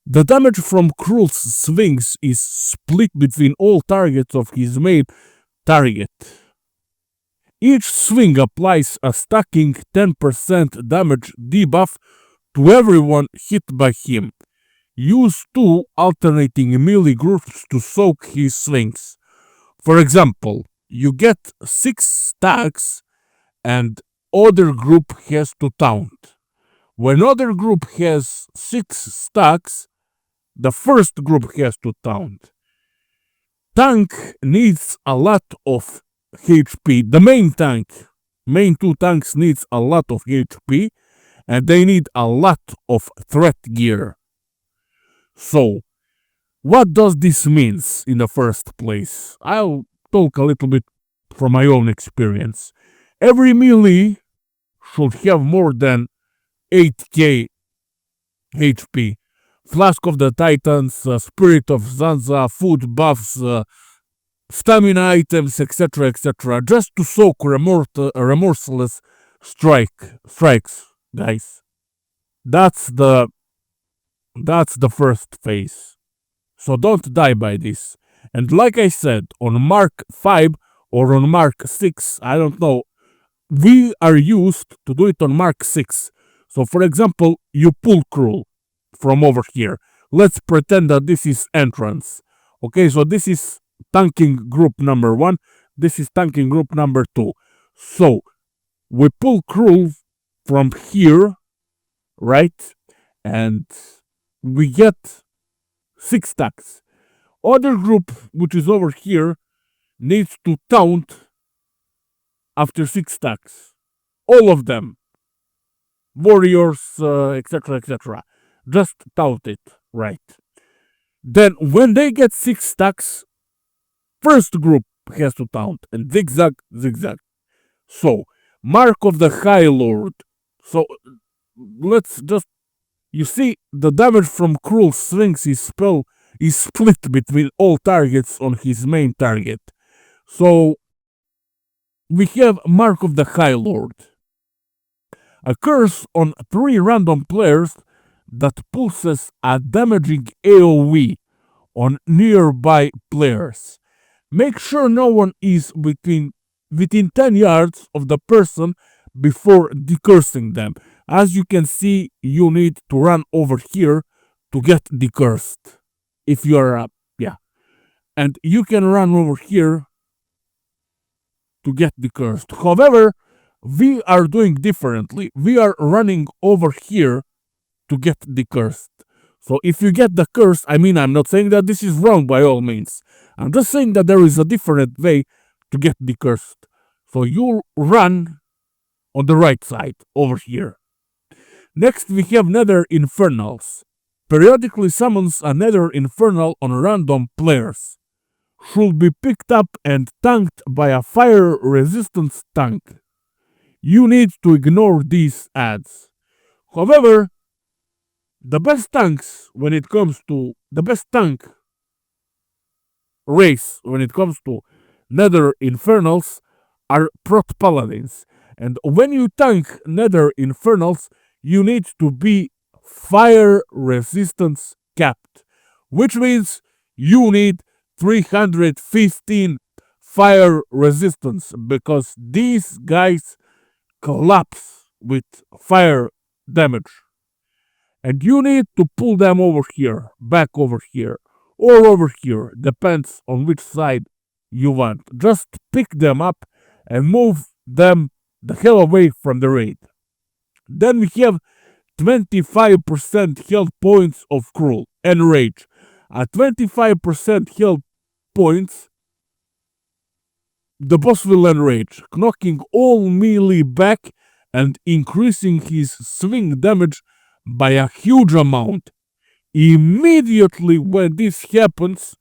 Speaker 1: The damage from Kruul's swings is split between all targets of his main target. Each swing applies a stacking 10% damage debuff to everyone hit by him. Use 2 alternating melee groups to soak his swings. For example, you get 6 stacks and other group has to taunt. When other group has 6 stacks, the first group has to taunt. Tank needs a lot of HP. The main 2 tanks needs a lot of HP and they need a lot of threat gear. So, what does this mean in the first place? I'll talk a little bit from my own experience. Every melee should have more than 8k HP. Flask of the Titans, Spirit of Zanza, food buffs, stamina items, etc., just to soak remorseless strikes, guys. That's the first phase. So don't die by this. And like I said, on Mark 5 or on Mark 6, I don't know, we are used to do it on Mark 6. So for example, you pull Kruul from over here. Let's pretend that this is entrance. Okay, so this is tanking group number 1. This is tanking group number 2. So we pull Kruul from here, right? And we get 6 stacks. Other group, which is over here, needs to taunt after 6 stacks. All of them. Warriors, etc. Just taunt it, right? Then when they get 6 stacks, first group has to taunt and zigzag. So, Mark of the High Lord. So, let's just, you see, the damage from Kruul swings is split between all targets on his main target. So we have Mark of the High Lord, a curse on 3 random players that pulses a damaging AoE on nearby players. Make sure no one is within 10 yards of the person before decursing them. As you can see, you need to run over here to get decursed. If you are yeah. And you can run over here to get decursed. However, we are doing differently. We are running over here to get decursed. So if you get the curse, I mean, I'm not saying that this is wrong by all means. I'm just saying that there is a different way to get decursed. So you run on the right side over here. Next we have Nether Infernals. Periodically summons a Nether Infernal on random players. Should be picked up and tanked by a fire resistance tank. You need to ignore these ads. However, the best tanks when it comes to the best tank race when it comes to Nether Infernals are Prot Paladins. And when you tank Nether Infernals, you need to be fire resistance capped, which means you need 315 fire resistance because these guys collapse with fire damage. And you need to pull them over here, back over here, or over here, depends on which side you want. Just pick them up and move them the hell away from the raid. Then we have 25% health points of Kruul and Rage. At 25% health points, the boss will enrage, knocking all melee back and increasing his swing damage by a huge amount. Immediately when this happens,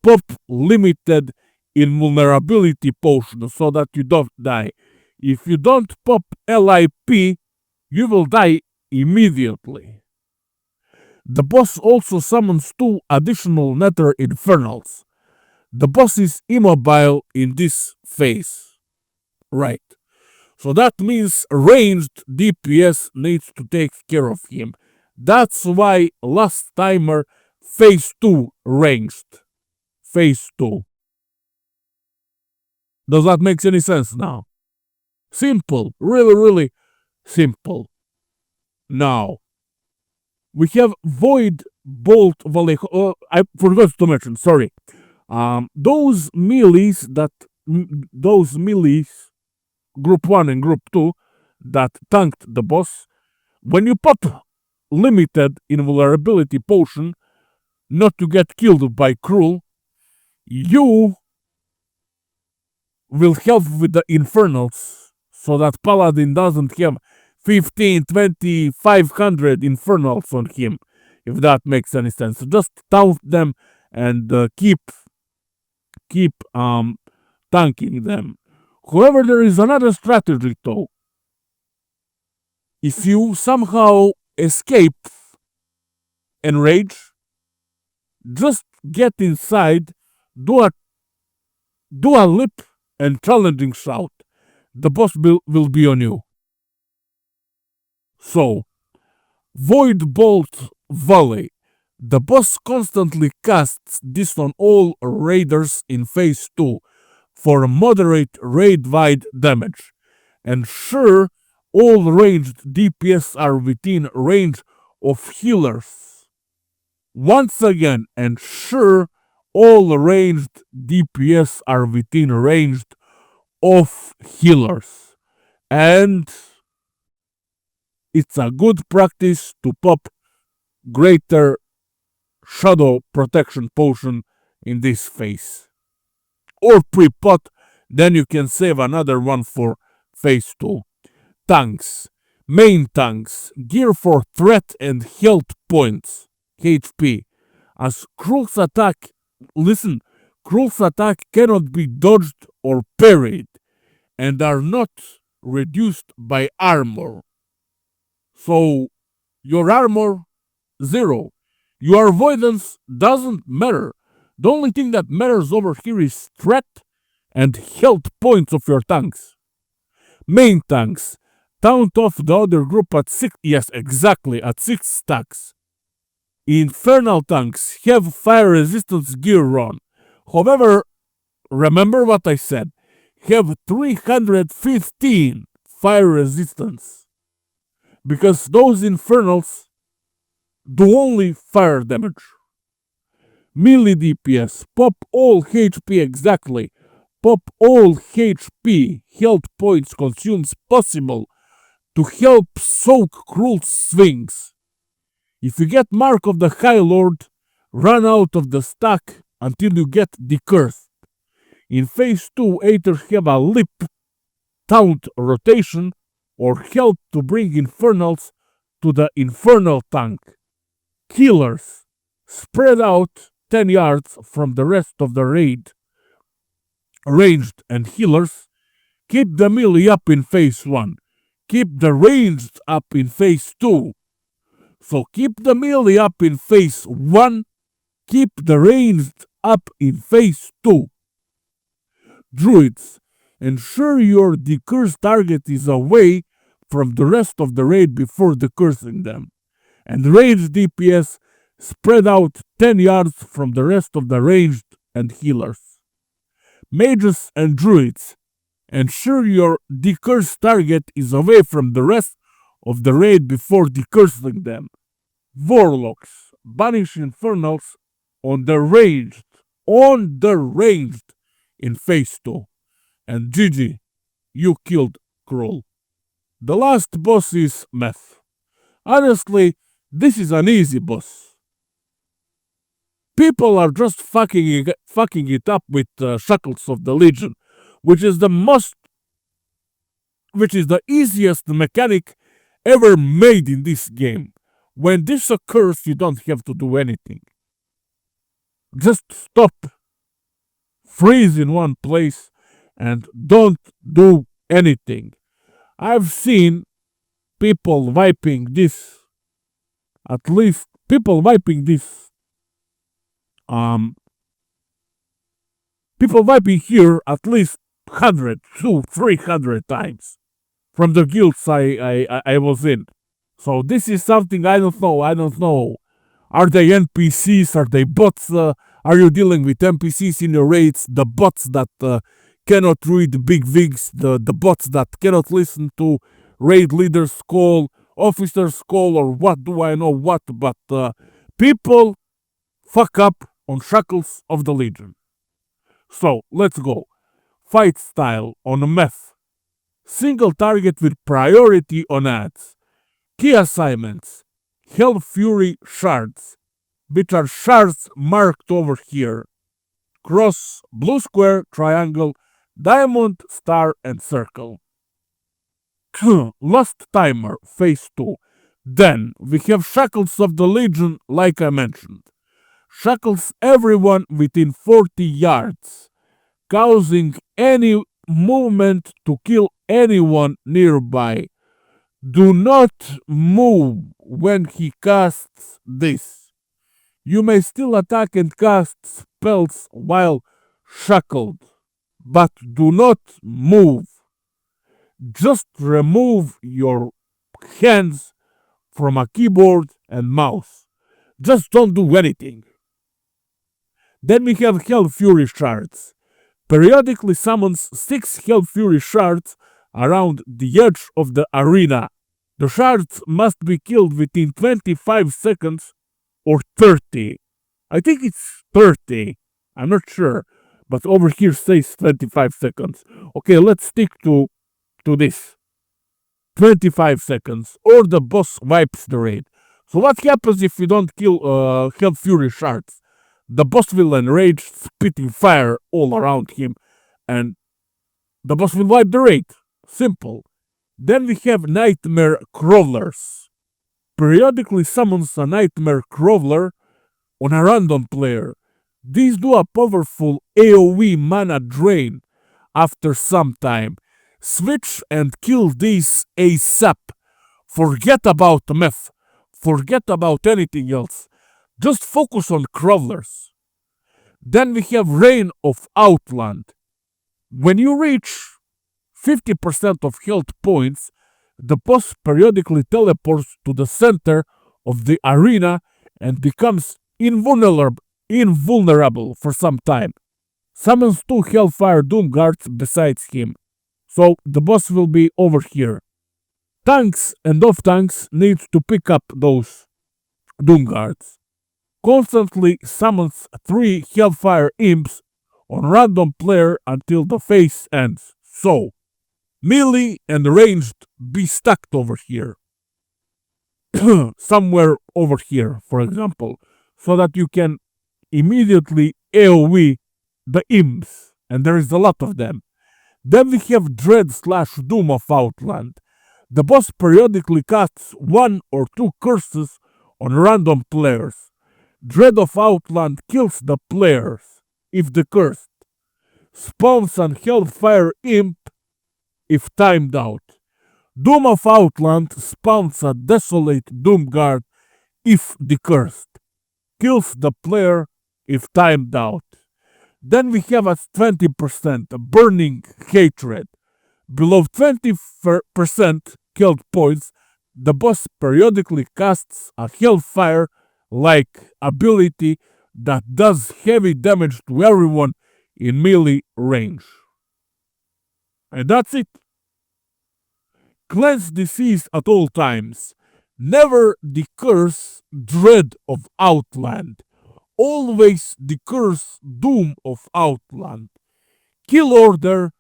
Speaker 1: pop limited invulnerability potion so that you don't die. If you don't pop LIP, you will die immediately. The boss also summons 2 additional Nether Infernals. The boss is immobile in this phase. Right. So that means ranged DPS needs to take care of him. That's why last timer phase 2 ranged. Phase 2. Does that make any sense now? Simple. Really, really simple. Now, we have Void Bolt Vallejo. I forgot to mention, sorry. Those melees, Group 1 and Group 2, that tanked the boss, when you pop limited invulnerability potion, not to get killed by Kruul, you will help with the Infernals, so that Paladin doesn't have 15, 20, 500 Infernals on him, if that makes any sense. Just taunt them and keep tanking them. However, there is another strategy though. If you somehow escape enrage, just get inside, do a lip and challenging shout. The boss will be on you. So, Void Bolt Volley. The boss constantly casts this on all raiders in phase 2 for moderate raid-wide damage. And sure, all ranged DPS are within range of healers. Once again, and sure, all ranged DPS are within range of healers. And it's a good practice to pop greater shadow protection potion in this phase. Or pre-pot, then you can save another one for phase 2. Tanks. Main tanks. Gear for threat and health points. HP. As Kruul's attack, listen, Kruul's attack cannot be dodged or parried and are not reduced by armor. So, your armor, 0. Your avoidance doesn't matter. The only thing that matters over here is threat and health points of your tanks. Main tanks. Taunt off the other group at 6, yes, exactly, at 6 stacks. Infernal tanks have fire resistance gear on. However, remember what I said, have 315 fire resistance. Because those infernals do only fire damage. Melee DPS, pop all HP exactly. Pop all HP health points consumes possible to help soak Kruul swings. If you get Mark of the High Lord, run out of the stack until you get the curse. In phase 2, either have a lip taunt rotation or help to bring infernals to the infernal tank. Killers spread out 10 yards from the rest of the raid. Ranged and healers keep the melee up in phase 1. Keep the ranged up in phase 2. So keep the melee up in phase 1. Keep the ranged up in phase 2. Druids, ensure your decursed target is away from the rest of the raid before decursing them. And ranged DPS spread out 10 yards from the rest of the ranged and healers. Mages and druids, ensure your decursed target is away from the rest of the raid before decursing them. Warlocks, banish infernals on the ranged in phase 2. And GG, you killed Kruul. The last boss is Meth. Honestly, this is an easy boss. People are just fucking it up with Shackles of the Legion, which is the easiest mechanic ever made in this game. When this occurs, you don't have to do anything. Just stop, freeze in one place, and don't do anything. I've seen people wiping this, at least people wiping here at least 100 to 300 times from the guilds I was in. So this is something I don't know. Are they NPCs? Are they bots? Are you dealing with NPCs in your raids? The bots that cannot read big wigs, the bots that cannot listen to raid leaders' call, officers' call, or what do I know what, but people fuck up on Shackles of the Legion. So, let's go. Fight style on a Meth. Single target with priority on ads. Key assignments. Hell Fury shards, which are shards marked over here. Cross, blue square, triangle, diamond, star, and circle. Last timer, phase 2. Then we have Shackles of the Legion, like I mentioned. Shackles everyone within 40 yards, causing any movement to kill anyone nearby. Do not move when he casts this. You may still attack and cast spells while shackled, but do not move. Just remove your hands from a keyboard and mouse. Just don't do anything. Then we have Hell Fury shards. Periodically summons 6 Hell Fury shards around the edge of the arena. The shards must be killed within 25 seconds or 30. I think it's 30. I'm not sure. But over here says 25 seconds. Okay, let's stick to this. 25 seconds or the boss wipes the raid. So what happens if you don't kill Hell Fury shards? The boss will enrage, spitting fire all around him, and the boss will wipe the raid. Simple. Then we have Nightmare Crawlers. Periodically summons a Nightmare Crawler on a random player. These do a powerful AoE mana drain after some time. Switch and kill these ASAP. Forget about Meth. Forget about anything else. Just focus on crawlers. Then we have Reign of Outland. When you reach 50% of health points, the boss periodically teleports to the center of the arena and becomes invulnerable for some time. Summons 2 Hellfire Doom Guards besides him, so the boss will be over here. Tanks and off-tanks need to pick up those Doom Guards. Constantly summons 3 Hellfire Imps on random player until the phase ends. So, melee and ranged be stacked over here. Somewhere over here, for example, so that you can immediately AoE the imps, and there is a lot of them. Then we have Dread/Doom of Outland. The boss periodically casts 1 or 2 curses on random players. Dread of Outland kills the players, if the cursed. Spawns an Hellfire Imp if timed out. Doom of Outland spawns a Desolate Doom Guard if the cursed. Kills the player if timed out. Then we have a 20% Burning Hatred. Below 20% killed points, the boss periodically casts a Hellfire-like ability that does heavy damage to everyone in melee range. And that's it. Cleanse Disease at all times. Never the curse Dread of Outland. Always the curse Doom of Outland. Kill Order,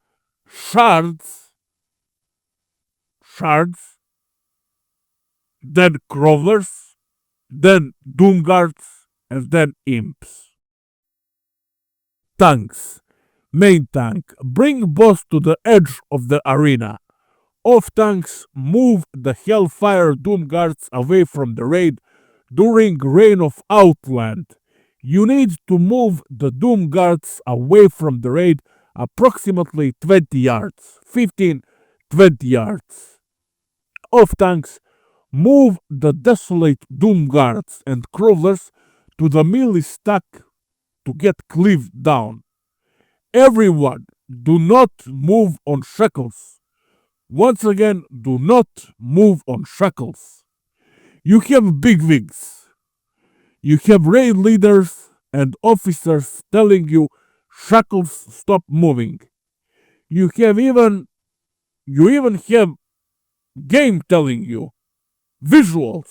Speaker 1: Shards, then Crawlers, then Doom Guards, and then Imps. Tanks. Main tank. Bring boss to the edge of the arena. Off tanks move the Hellfire Doom Guards away from the raid during Reign of Outland. You need to move the Doom Guards away from the raid approximately 20 yards. 15-20 yards. Off tanks move the Desolate Doom Guards and Crawlers to the melee stack to get cleaved down. Everyone, do not move on shackles. Once again, do not move on shackles. You have bigwigs. You have raid leaders and officers telling you shackles stop moving. You even have game telling you visuals.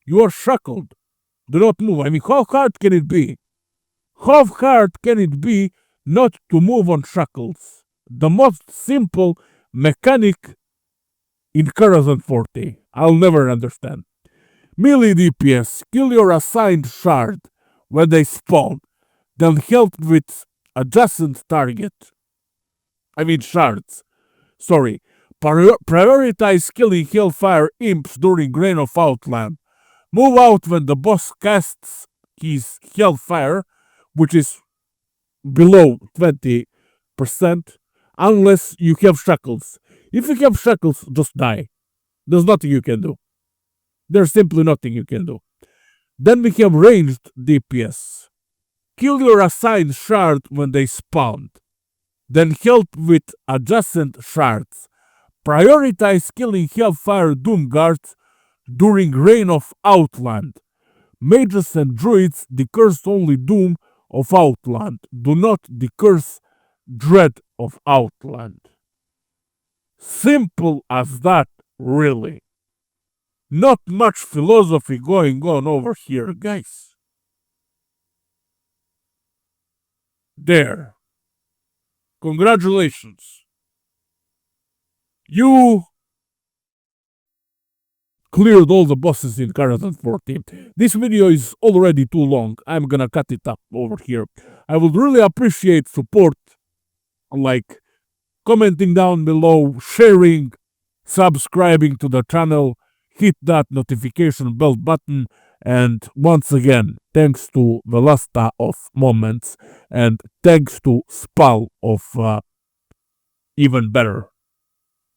Speaker 1: You are shackled. Do not move. I mean, how hard can it be? How hard can it be not to move on shackles? The most simple mechanic in Karazhan 40. I'll never understand. Melee DPS, kill your assigned shard when they spawn, then help with adjacent target. I mean shards. Sorry. Prioritize killing Hellfire Imps during Reign of Outland. Move out when the boss casts his Hellfire, which is below 20%, unless you have shackles. If you have shackles, just die. There's nothing you can do. There's simply nothing you can do. Then we have ranged DPS. Kill your assigned shard when they spawn. Then help with adjacent shards. Prioritize killing Hellfire Doom Guards during Reign of Outland. Mages and druids decurse only Doom of Outland. Do not decurse Dread of Outland. Simple as that, really. Not much philosophy going on over here, guys. There. Congratulations. You cleared all the bosses in Karazhan 14. This video is already too long. I'm gonna cut it up over here. I would really appreciate support, like commenting down below, sharing, subscribing to the channel, hit that notification bell button, and once again, thanks to Velasta of Moments, and thanks to Spal of Even Better.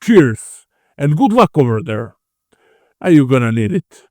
Speaker 1: Cheers, and good luck over there. Are you gonna need it?